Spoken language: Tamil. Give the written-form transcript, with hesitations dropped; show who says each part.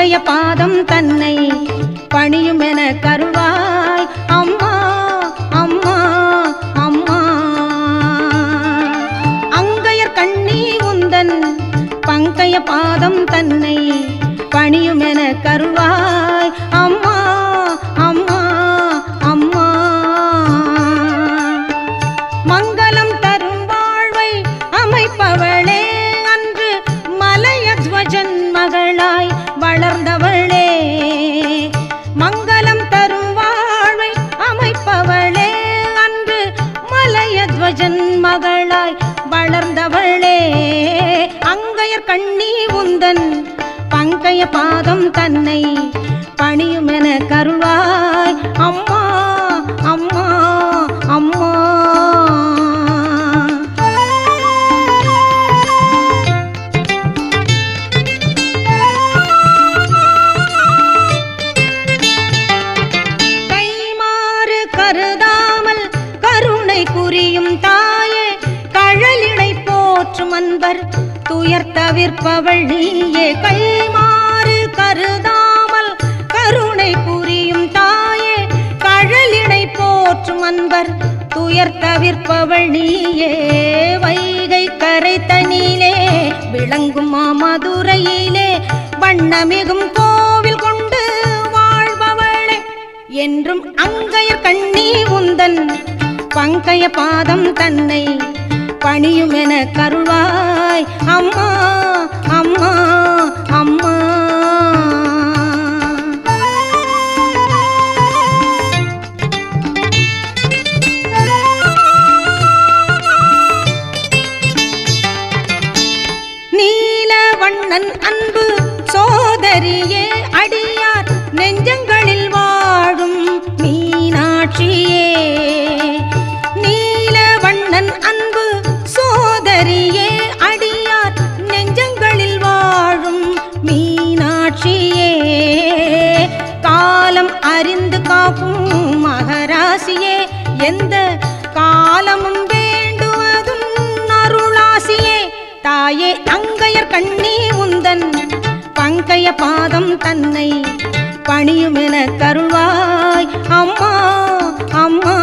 Speaker 1: பங்கைய பாதம் தன்னை பணியுமென கருள்வாய் அம்மா அம்மா அம்மா. அங்கையர் கண்ணி உந்தன் பங்கைய பாதம் தன்னை பணியுமென கருள்வாய் அம்மா அம்மா அம்மா. மங்களம் தரும் வாழ்வை அமைப்பவளே, அன்று மலையத்வஜன் மகளாய் வளர்ந்தவளே. மங்களம் தரும் வாழ்வை அமைப்பவளே, அன்று மலையத்வஜன் மகளாய் வளர்ந்தவளே. அங்கையர் கண்ணி உந்தன் பங்கைய பாதம் தன்னை பணியுமென கருள்வாய் அம்மா அம்மா அம்மா. கைமாறு கருதாமல் கருணை புரியும் தாயே, கழலிடை போற்றும் அன்பர் துயர் தவிர்ப்பவள் நீயே. கைமாறு கருதாமல் கருணை புரியும் தாயே, கழலிடை போற்றும் அன்பர் துயர் தவிர்ப்பவள் நீயே. வைகை கரை தனிலே விளங்கும் மாமதுரையிலே வண்ணமிகும் கோவில் கொண்டு வாழ்பவளே, என்றும் அங்கையர் கண்ணி உந்தன் பங்கைய பாதம் தன்னை பணியுமென கருள்வாய் அம்மா அம்மா அம்மா. நீலவண்ணன் அன்பு சோதரியே, அடியார் நெஞ்சங்களில் வாழும் மீனாட்சியே. நீலவண்ணன் அன்பு சோதரியே, அடியார் நெஞ்சங்களில் வாழும் மீனாட்சியே. காலம் அறிந்து காக்கும் மகராசியே, எந்த காலமும் வேண்டுவதும் அருளாசியே. தாயே அங்கையர் கண்ணி உந்தன் பங்கைய பாதம் தன்னை பணியுமென கருள்வாய் அம்மா அம்மா